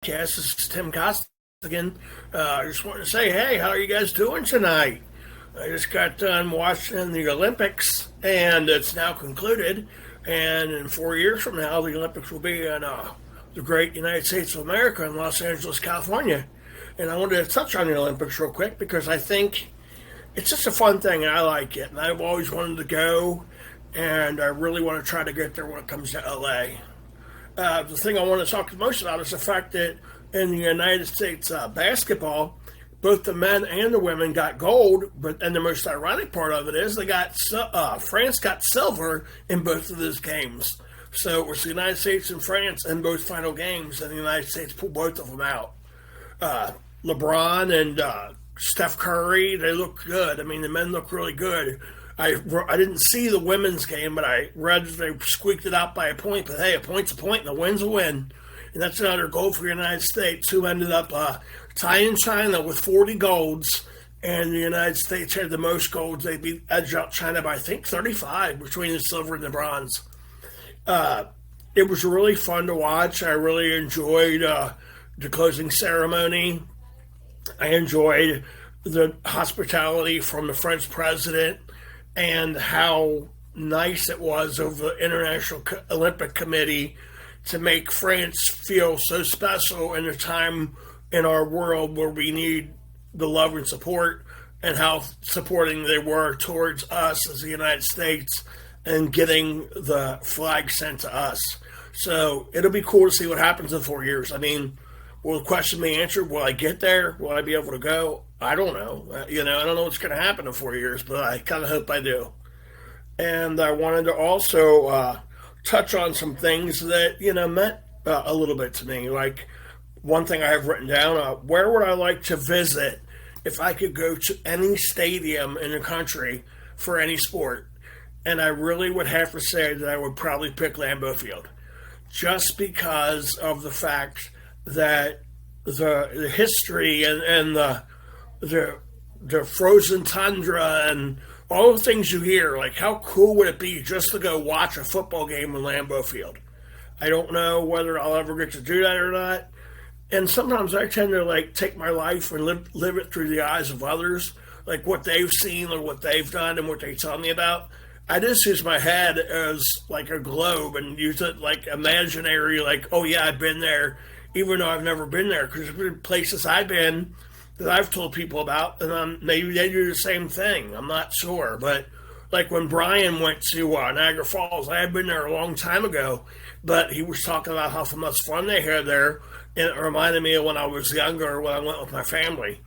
This is Tim Costigan. I just want to say, hey, how are you guys doing tonight? I just got done watching the Olympics, and it's now concluded. And in 4 years from now, the Olympics will be in the great United States of America in Los Angeles, California. And I wanted to touch on the Olympics real quick because I think it's just a fun thing, and I like it. And I've always wanted to go, and I really want to try to get there when it comes to LA. The thing I want to talk the most about is the fact that in the United States basketball, both the men and the women got gold, and the most ironic part of it is France got silver in both of those games. So it was the United States and France in both final games, and the United States pulled both of them out. LeBron and Steph Curry, they look good. I mean, the men look really good. I didn't see the women's game, but I read they squeaked it out by a point. But hey, a point's a point, and a win's a win. And that's another goal for the United States, who ended up tying China with 40 golds. And the United States had the most golds. They edged out China by, I think, 35 between the silver and the bronze. It was really fun to watch. I really enjoyed the closing ceremony. I enjoyed the hospitality from the French president and how nice it was of the International Olympic Committee to make France feel so special in a time in our world where we need the love and support, and how supporting they were towards us as the United States and getting the flag sent to us. So it'll be cool to see what happens in 4 years. I mean, will the question be answered? Will I get there? Will I be able to go? I don't know. I don't know what's going to happen in 4 years, but I kind of hope I do. And I wanted to also touch on some things that, meant a little bit to me. Like, one thing I have written down, where would I like to visit if I could go to any stadium in the country for any sport? And I really would have to say that I would probably pick Lambeau Field, just because of the fact that the history and the frozen tundra and all the things you hear. Like, how cool would it be just to go watch a football game in Lambeau Field? I don't know whether I'll ever get to do that or not. And sometimes I tend to take my life and live it through the eyes of others, like what they've seen or what they've done and what they tell me about. I just use my head as like a globe and use it like imaginary, like, oh yeah, I've been there, even though I've never been there, because there's been places I've been that I've told people about, and maybe they do the same thing. I'm not sure. But like when Brian went to Niagara Falls, I had been there a long time ago, but he was talking about how much fun they had there, and it reminded me of when I was younger, when I went with my family.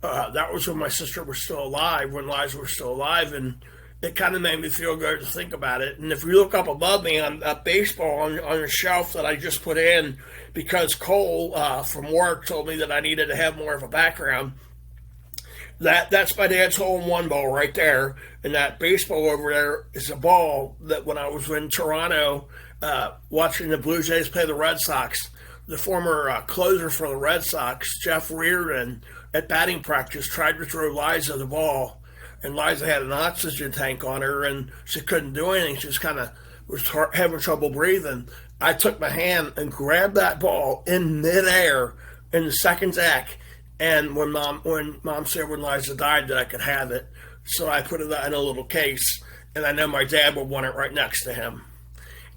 That was when my sister was still alive, when Liza was still alive, and it kind of made me feel good to think about it. And if you look up above me on baseball on a shelf that I just put in, because Cole from work told me that I needed to have more of a background, that's my dad's hole-in-one ball right there. And that baseball over there is a ball that when I was in Toronto watching the Blue Jays play the Red Sox, the former closer for the Red Sox, Jeff Reardon, at batting practice tried to throw Liza the ball. And Liza had an oxygen tank on her, and she couldn't do anything. She just kind of was having trouble breathing. I took my hand and grabbed that ball in midair in the second deck. And when mom said when Liza died that I could have it, so I put it in a little case. And I know my dad would want it right next to him.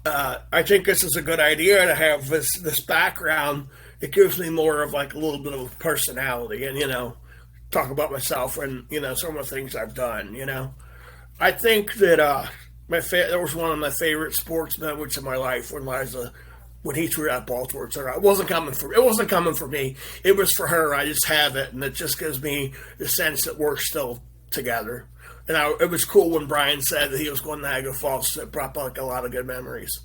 I think this is a good idea to have this background. It gives me more of like a little bit of personality, and talk about myself and some of the things I've done. I think that that was one of my favorite sports moments in my life when he threw that ball towards her. It wasn't coming for me. It was for her. I just have it, and it just gives me the sense that we're still together. And it was cool when Brian said that he was going to Niagara Falls. It brought back a lot of good memories.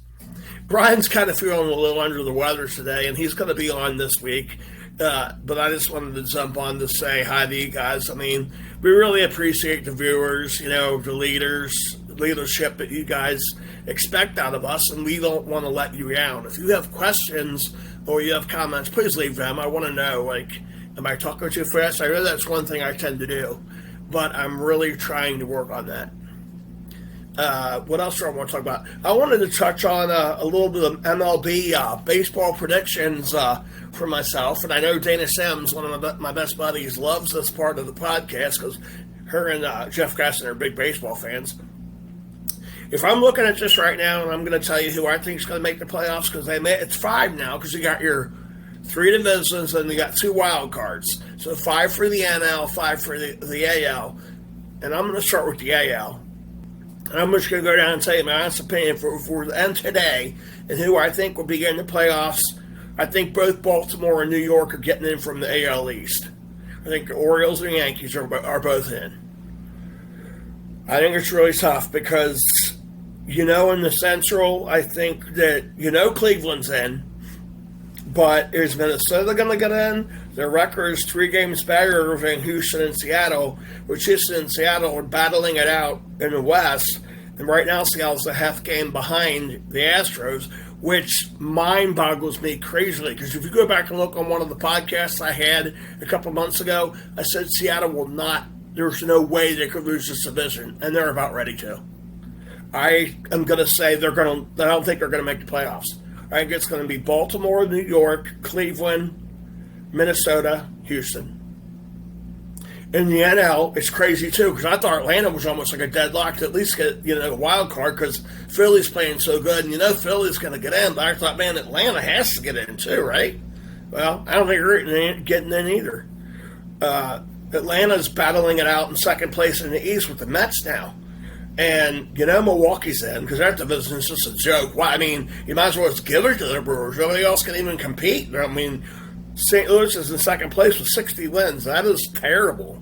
Brian's kind of feeling a little under the weather today, and he's going to be on this week. But I just wanted to jump on to say hi to you guys. I mean, we really appreciate the viewers, the leadership that you guys expect out of us, and we don't want to let you down. If you have questions or you have comments, please leave them. I want to know, am I talking too fast? I know that's one thing I tend to do, but I'm really trying to work on that. What else do I want to talk about? I wanted to touch on a little bit of MLB baseball predictions for myself. And I know Dana Sims, one of my best buddies, loves this part of the podcast because her and Jeff Gaston are big baseball fans. If I'm looking at this right now, and I'm going to tell you who I think is going to make the playoffs, because it's 5 now, because you got your 3 divisions and you got 2 wild cards. So 5 for the NL, 5 for the AL. And I'm going to start with the AL. And I'm just going to go down and tell you my honest opinion for the end today and who I think will be getting the playoffs. I think both Baltimore and New York are getting in from the AL East. I think the Orioles and the Yankees are both in. I think it's really tough because, in the Central, I think that, Cleveland's in. But is Minnesota going to get in? Their record is 3 games better than Houston and Seattle, which Houston and Seattle are battling it out in the West. And right now, Seattle's a half game behind the Astros, which mind boggles me crazily. Because if you go back and look on one of the podcasts I had a couple months ago, I said Seattle will not, there's no way they could lose this division. And they're about ready to. I am going to say I don't think they're going to make the playoffs. I think it's going to be Baltimore, New York, Cleveland, Minnesota, Houston. In the NL, it's crazy too, because I thought Atlanta was almost like a deadlock to at least get, a wild card, because Philly's playing so good, and Philly's going to get in, but I thought, man, Atlanta has to get in too, right? Well, I don't think they're getting in either. Atlanta's battling it out in second place in the East with the Mets now. And, Milwaukee's in, because that division is just a joke. Well, you might as well just give it to the Brewers. Nobody else can even compete. St. Louis is in second place with 60 wins. That is terrible.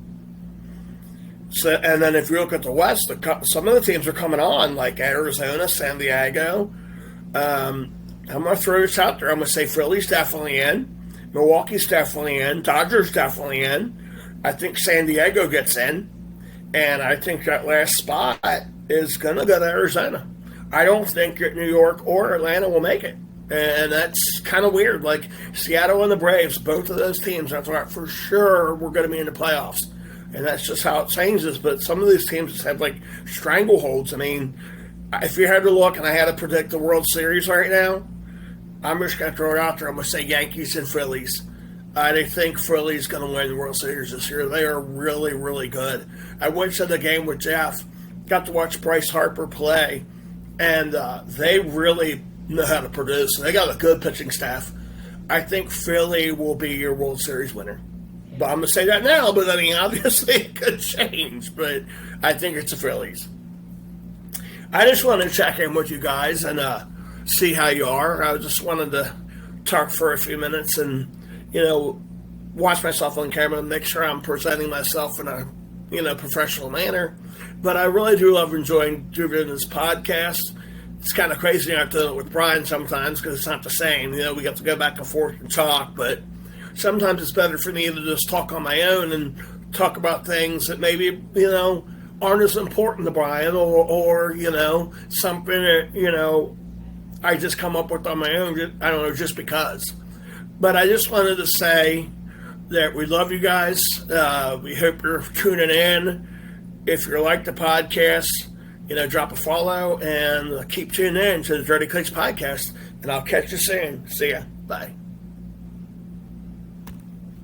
So, and then if you look at the West, some of the teams are coming on, like Arizona, San Diego. I'm going to throw this out there. I'm going to say Philly's definitely in. Milwaukee's definitely in. Dodgers definitely in. I think San Diego gets in. And I think that last spot is going to go to Arizona. I don't think that New York or Atlanta will make it. And that's kind of weird. Like Seattle and the Braves, both of those teams, I thought for sure we're going to be in the playoffs. And that's just how it changes. But some of these teams just have like strangleholds. If you had to look and I had to predict the World Series right now, I'm just going to throw it out there. I'm going to say Yankees and Phillies. I think Philly's going to win the World Series this year. They are really, really good. I went to the game with Jeff, got to watch Bryce Harper play, and they really know how to produce. They got a good pitching staff. I think Philly will be your World Series winner. But I'm going to say that now, but obviously it could change. But I think it's the Phillies. I just wanted to check in with you guys and see how you are. I just wanted to talk for a few minutes and watch myself on camera and make sure I'm presenting myself in a, professional manner. But I really do love doing this podcast. It's kind of crazy not doing it with Brian sometimes because it's not the same. We got to go back and forth and talk, but sometimes it's better for me to just talk on my own and talk about things that maybe, aren't as important to Brian or something that, I just come up with on my own. I don't know, just because. But I just wanted to say that we love you guys. We hope you're tuning in. If you like the podcast, drop a follow and keep tuning in to the Dirty Clicks podcast. And I'll catch you soon. See ya. Bye.